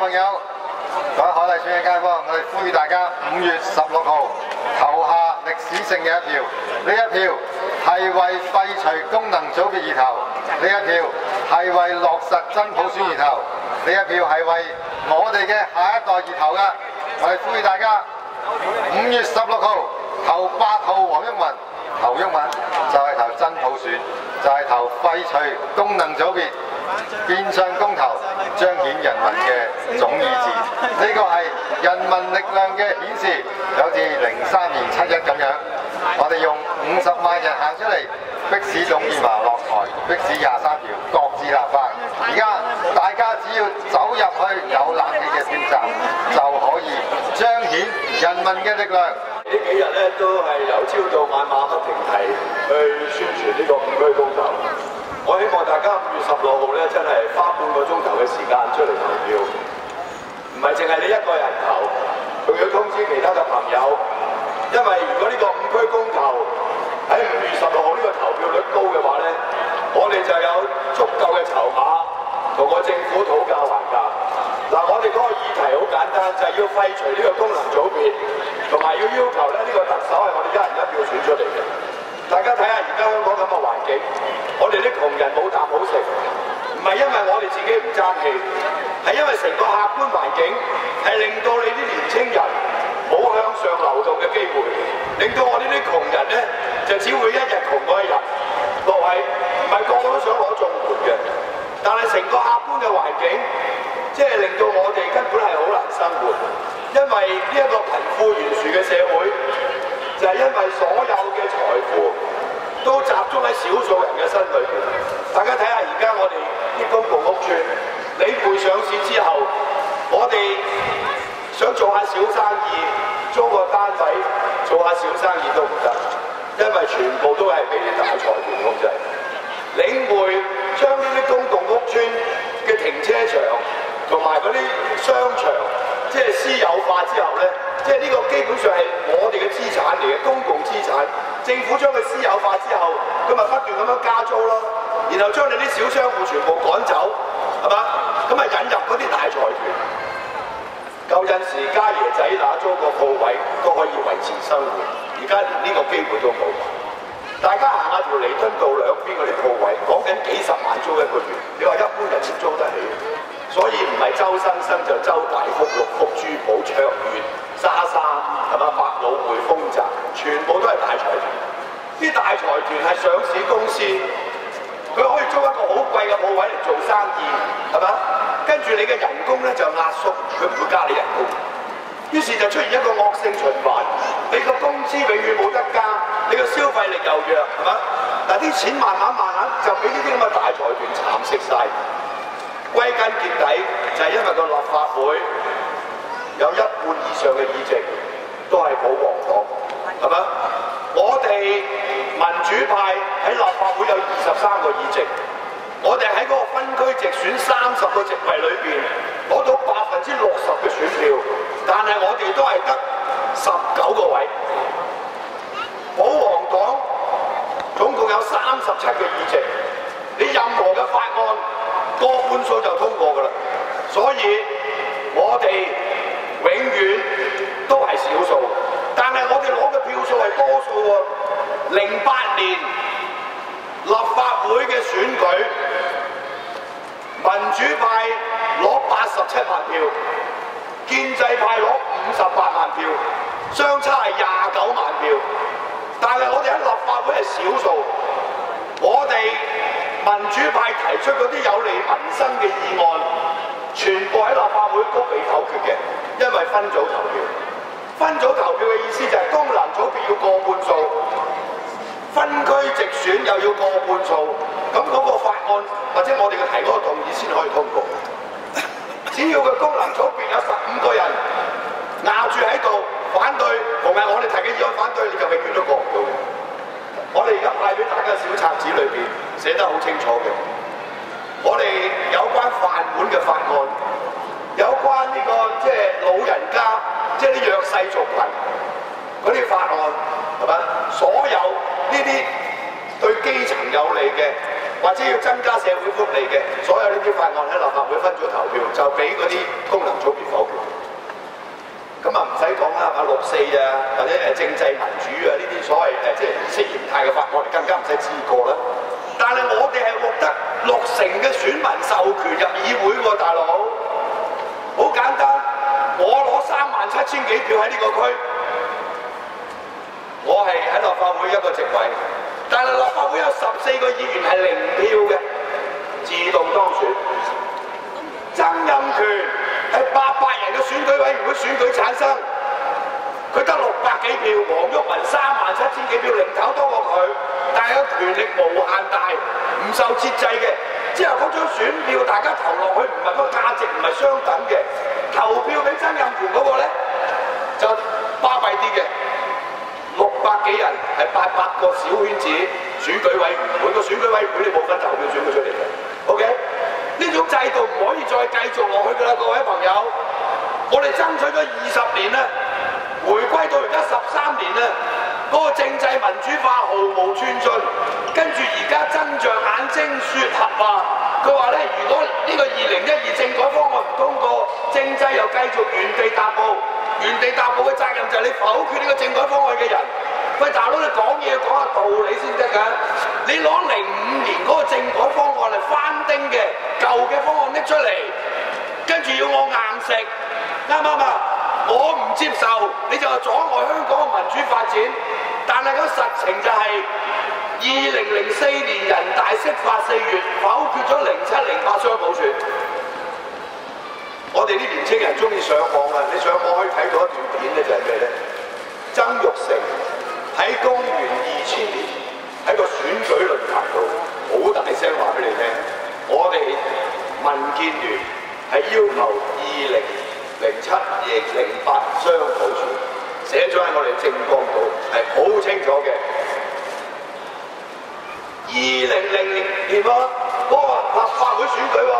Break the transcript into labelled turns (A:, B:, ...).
A: 朋友，各位海麗村嘅街坊，我哋呼籲大家5月16號投下歷史性嘅一票。呢一票係為廢除功能組別而投，呢一票係為落實真普選而投，呢一票係為我哋嘅下一代而投嘅。我哋呼籲大家5月16號投8號黃毓民，投毓民就係投真普選，就係投廢除功能組別。變相公投，彰顯人民嘅總意志，呢個係人民力量嘅顯示，就好似03年7·1咁樣，我哋用50萬人行出嚟，迫使董建華落台，迫使23條各自立法。而家大家只要走入去有冷氣嘅票站，就可以彰顯人民嘅力量。
B: 呢幾日咧都係由朝到晚馬不停蹄去宣傳呢個5區公投。我希望大家5月16號咧，真係花半個鐘頭嘅時間出嚟投票，唔係淨係你一個人投，仲要通知其他嘅朋友。因為如果呢個5區公投喺5月16號呢個投票率高嘅話咧，我哋就有足夠嘅籌碼同個政府討價還價。嗱，我哋嗰個議題好簡單，就係要廢除呢個功能組別，同埋要求咧呢個特首係我哋1人1票選出嚟嘅。大家睇下而家香港咁嘅環境，我哋啲窮人冇啖好食，唔係因為我哋自己唔爭氣，係因為成個客觀環境係令到你啲年青人冇向上流動嘅機會，令到我哋啲窮人咧就只會一日窮過一日。各位，唔係個個都想攞綜援嘅，但係成個客觀嘅環境，即係令到我哋根本係好難生活，因為呢一個貧富懸殊嘅社會。就係因為所有嘅財富都集中喺少數人嘅身裏邊。大家睇下而家我哋啲公共屋邨，理賠上市之後，我哋想做下小生意，租個單位做下小生意都唔得，因為全部都係俾啲大財團控制。領匯將呢啲公共屋邨嘅停車場同埋嗰啲商場，即係私有化之後咧。即係呢個基本上係我哋嘅資產嚟嘅，公共資產。政府將佢私有化之後，佢咪不斷咁樣加租咯，然後將你啲小商戶全部趕走，係嘛？咁咪引入嗰啲大財團。舊陣時家爺仔打租個鋪位都可以維持生活，而家連呢個機會都冇。大家行下條彌敦道兩邊嗰啲鋪位，講緊幾十萬租一個月，你話一般人先租得起？所以唔係周生生就周大福、六福、珠寶、卓越、莎莎，係嘛？百老匯、豐澤，全部都係大財團。啲大財團係上市公司，佢可以租一個好貴嘅鋪位嚟做生意，係嘛？跟住你嘅人工咧就壓縮，佢唔會加你人工。於是就出現一個惡性循環，你個工資永遠冇得加，你個消費力又弱，係嘛？但啲錢慢慢就俾呢啲咁嘅大財團蠶食晒。歸根結底就係因為個立法會有1半以上嘅議席都係保皇黨，係咪？我哋民主派喺立法會有23個議席，我哋喺嗰個分區直選30個席位裏邊攞到60%嘅選票，但係我哋都係得19個位。保皇黨總共有37個議席，你任何嘅法案過半數就通過㗎啦，所以我哋永遠都係少數，但係我哋攞嘅票數係多數喎。08年立法會嘅選舉，民主派攞87萬票，建制派攞58萬票，相差係29萬票，但係我哋喺立法會係少數，我哋民主派提出嗰啲有利民生嘅議案，全部喺立法會都被否決嘅，因為分組投票。分組投票嘅意思就係功能組別要過半數，分區直選又要過半數，咁嗰個法案或者我哋嘅提嗰個動議先可以通過。只要個功能組別有15個人壓住喺度反對，同埋我哋提嘅議案反對，你就永遠都過唔到嘅。我哋而家派俾大家小冊子裏邊寫得好清楚嘅，我哋有關飯碗嘅法案，有關呢個即係老人家，即係啲弱勢族群嗰啲法案，係咪？所有呢啲對基層有利嘅，或者要增加社會福利嘅，所有呢啲法案喺立法會分組投票，就俾嗰啲功能組6.4啊，或者政制民主啊呢啲所謂即係意識形態嘅法，我哋更加唔使知過啦。但係我哋係獲得60%嘅選民授權入議會喎，大佬。好簡單，我攞37,000幾票喺呢個區，我係喺立法會一個席位，但係立法會有14個議員係0票嘅，自動當選。曾蔭權係800人嘅選舉委員會選舉產生，佢得600幾票，黃毓民37,000幾票，零頭多過佢，但係個權力無限大，唔受節制嘅。之後嗰張選票大家投落去唔係個價值唔係相等嘅，投票俾曾蔭權嗰個咧就巴閉啲嘅，600幾人係800個小圈子選舉委員會，個選舉委員會你冇分投票選佢出嚟嘅 ，OK？ 呢種制度唔可以再繼續落去㗎啦，各位朋友，我哋爭取咗20年啦，回歸到而家13年啦。嗰個政制民主化毫無寸進，跟住而家睜着眼睛説瞎話。佢話咧，如果呢個2012政改方案唔通過，政制又繼續原地踏步。原地踏步嘅責任就係你否決呢個政改方案嘅人。喂，大佬你講嘢講下道理先得㗎。你攞05年嗰個政改方案嚟翻叮嘅舊嘅方案拎出嚟，跟住要我硬食，啱唔啱啊？我唔接受，你就阻礙香港嘅民主發展。但係個實情就係2004年人大釋法4月否決咗07、08雙普選。我哋啲年青人中意上網啊，你上網可以睇到一段片咧，就係咩咧？曾鈺成喺公元2000年喺個選舉論壇度好大聲話俾你聽，我哋民建聯係要求2007、08雙普選，寫咗喺我哋政綱度，係好清楚嘅。2000年喎，嗰個立法會選舉喎。